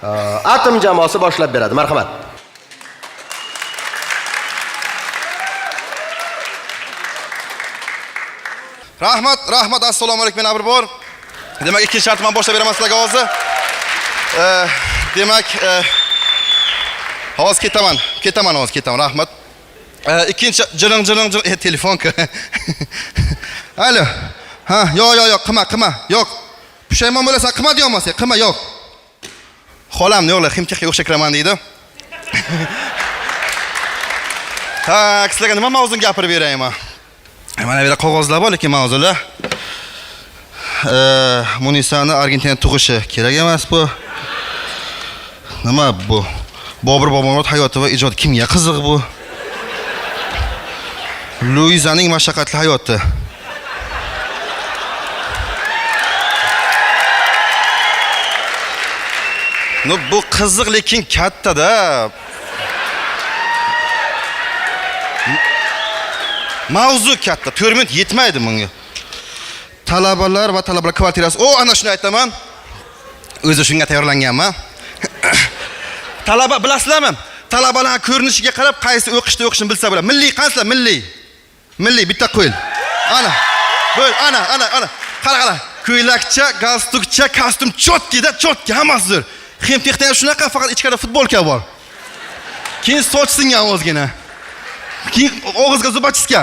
Atom jamoasi boshlab beradi. Marhamat. Rahmat, assalomu alaykum, men Abirbor. Demak, ikkinchi shartni men boshlab beraman sizlarga hozir. Demak, hozir ketaman, rahmat. Ikkinchi jiring, telefonka. Alo. Ha, yo'q, qilma. Yo'q. Pushaymon bo'lasan, qilma deyapman-sen, qilma, yo'q. Xolamni yo'qlar, ximtexga o'xshab kiraman deydi. Ha, sizlarga nima mavzuni gapirib berayman? Mana bu yerda qog'ozlar bor, lekin mavzular. Munisani Argentina tug'ishi kerak emas bu. Nima bu? Bobur Bobomurod hayoti va ijodi kimga qiziq bu? Luizaning mashaqqatli hayoti. Bu qiziq, lekin katta-da. Mavzu katta, 4 minut yetmaydi bunga. Talabalar va talabalar kvartirasi. Ana shuni aytaman. O'zi shunga tayyorlanganman. Talaba bilasizlarmi? Talabalar ko'rinishiga qarab qaysi o'qishni bilsa bo'ladi. Milliy qanslar, milliy bitta qo'yil. Ana. Bo'l, ana. Qara. Ko'ylakcha, galstukcha, kostyum cho'tki hammasi zo'r. Ximtexda ham shunaqa, faqat ichkarida futbolka bor. Keyin soch singan ozgina. Keyin og'izga zubachiska.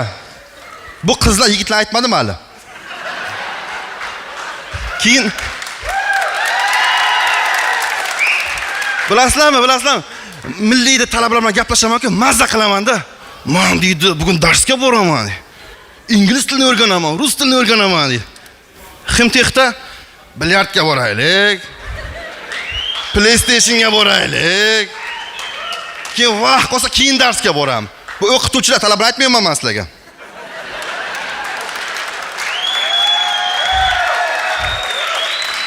Bu qizlar yigitlar aytmadimi hali? Keyin Bilasizlarmi? Milliyda talabalar bilan gaplashaman-ku, mazza qilaman-da. Men deydi, bugun darsga boraman. Ingliz tilini o'rganaman, rus tilini o'rganaman deydi. Ximtexda bilyardga boraylik. PlayStationga boraylik. Keyin vaqt qolsa keyin darsga boraman. Bu o'qituvchilar talablar aytmayman men sizlarga.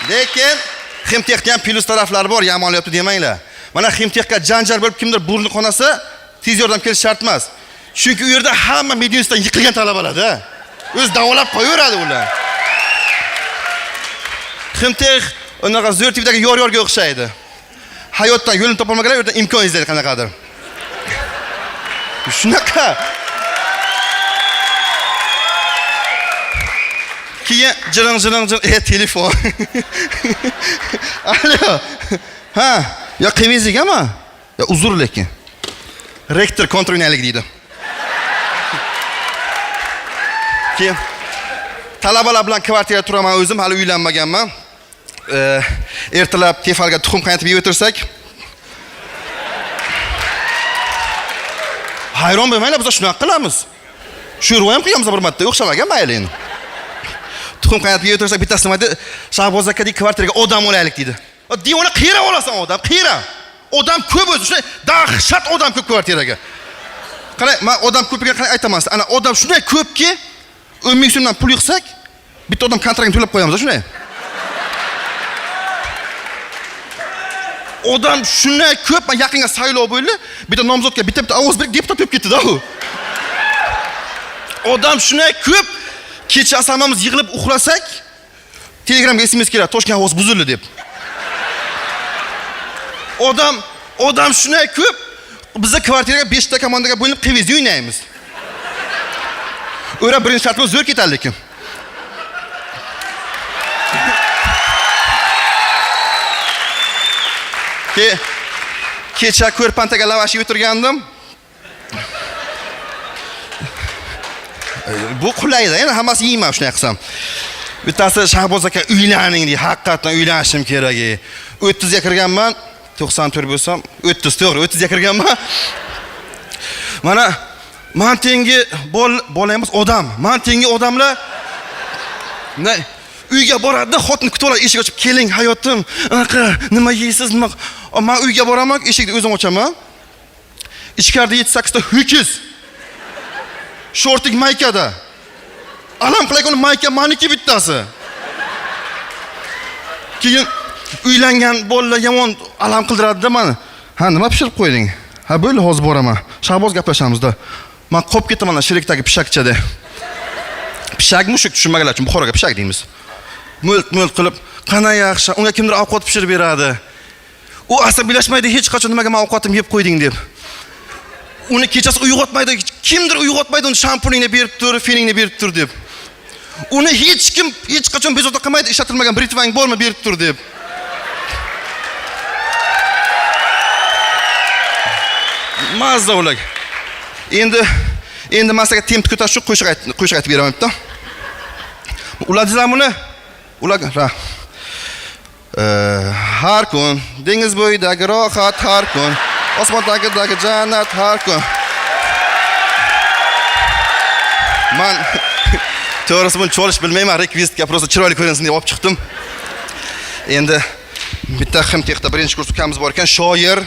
Lekin Ximtexda ham plus taraflari bor, yomonlayapti demanglar. Mana Ximtexga janjal bo'lib kimdir burni qonasa, tez yordam kelish shart emas. Chunki u yerda hamma mediusdan yiqilgan talabalar-da. O'z davolab qo'yaveradi ular. Ximtex unaqa zo'r tipdagi yor-yorga o'xshaydi. Hayotdan yo'lini topolmaganlar yerdan imkon izlaydi qanaqadir. Shunaqa. Keyin jiring, telefon. Alo. Ha, yo qivizigami? Yo uzr lekin. Rektor kontrolniyalik deydi. Keyin talabalar bilan kvartirada turaman o'zim, hali uylanmaganman. Ertalab tefalga tuxum qaynatib yeb o'tirsak. Hayron bo'lmanglar, biz shunaqa qilamiz. Sho'rva ham qilamiz bir marta, o'xshamagan mayli endi. Tuxum qaynatib yeb o'tirsak, bittasi nima dedi? Shahboz akadek kvartiraga odam olaylik dedi. Devona qiyra olasan odam, qiyra. Odam ko'p o'zi, shunday dahshat odam ko'p kvartiraga. Qarang, men odam ko'piga qarab aytaman. Ana odam shunday ko'pki, 10 ming so'mdan pul yig'sak, bitta odam kontraktini to'lab qo'yamiz, shunday. Odam shunday ko'p, men yaqinga saylov bo'ldi, bitta nomzodga bitta ovoz berib deputat bo'lib ketdi-da u. Odam shunday ko'p, kecha hammamiz yig'ilib uxlasak, Telegramga SMS keladi, Toshkent havosi buzildi deb. Odam shunday ko'p, bizga kvartiraga 5 ta komandaga bo'linib qiviz o'ynaymiz. O'ra birinchi shartimiz zo'r ketadi lekin. Kecha ko'rpantaga lavash yeb o'tirgandim. Bu qulaydi, yana hammasi yeyman shunday qilsam. Bittasi Shahboz aka uylaning deydi, haqiqatan uylanishim kerak. 30 ga kirganman, 94 bo'lsam, 30 to'g'ri, 30 ga kirganman. Mana men tengi bolamiz odam. Men tengi odamlar uyga boradi, xotin kutib oladi, eshik ochib, "Keling hayotim, anaqa, nima yeysiz, nima?" Men uyga boraman, eshikni o'zim ochaman. Ichkarida 7-8 ta ho'kiz. Shortik maykada. Alam qilgan mayka maniki bittasi. Keyin uylangan bolalar yomon alam qildiradi-da meni. Ha, nima pishirib qo'yding? Ha, bo'ldi, hozir boraman. Shahboz gaplashamiz-da. Men qolib ketaman shirikdagi pishakchada. Pishak mushuk tushunmaganlar uchun Buxoroga pishak deymiz. Mo'lt qilib, qana yaxshi, unga kimdir ovqat pishirib beradi. U asabiylashmaydi, hech qachon nimaga men ovqatimni yeb qo'yding deb. Uni kechasi uyg'otmaydi, kimdir uyg'otmaydi, uni shampuningni berib tur, feningni berib tur deb. Uni hech kim hech qachon bezovta qilmaydi, ishlatilmagan britvang bormi berib tur deb. Mazza ular. Endi men sizga temp ko'tarish uchun qo'shiq aytib beraman-da. Ular dizamuni ular har kun dengiz bo'yidagi rohat har kun osmondagi jannat har kun. Men to'g'risi buni cholish bilmayman, rekvizitga просто chiroyli ko'rinsin deb olib chiqdim. Endi bitta Ximtexda birinchi kurs ukamiz bor ekan, shoir.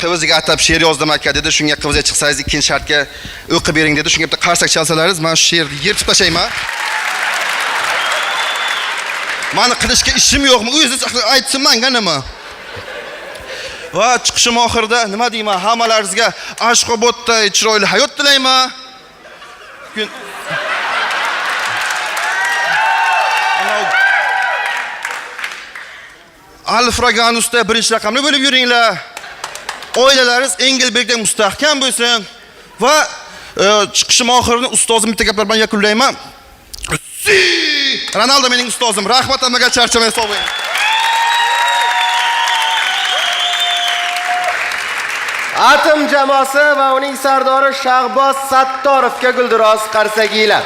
Qiviziga atab she'r yozdim aka dedi. Shunga qivizga chiqsangiz ikkinchi shartga o'qib bering dedi. Shunga bitta qarsak chalsalaringiz, men shu she'rni yirtib tashlayman. Mani qilishga ishim yo'qmi? O'zingiz aytsin menga nima? Va chiqishim oxirida nima deyman? Hammalaringizga Ashxobodda chiroyli hayot tilayman. Alfraganusda birinchi raqamni bo'lib yuringlar. Oilalaringiz Engelbergda mustahkam bo'lsin va chiqishim oxirini ustozim bitta gaplar bilan yakunlayman. Ronaldo mening ustozim. Rahmat hammaga, charchamay sog' bo'ling. Atom jamoasi va uning sardori Shahboz Sattorovga guldiroz qarsaginglar.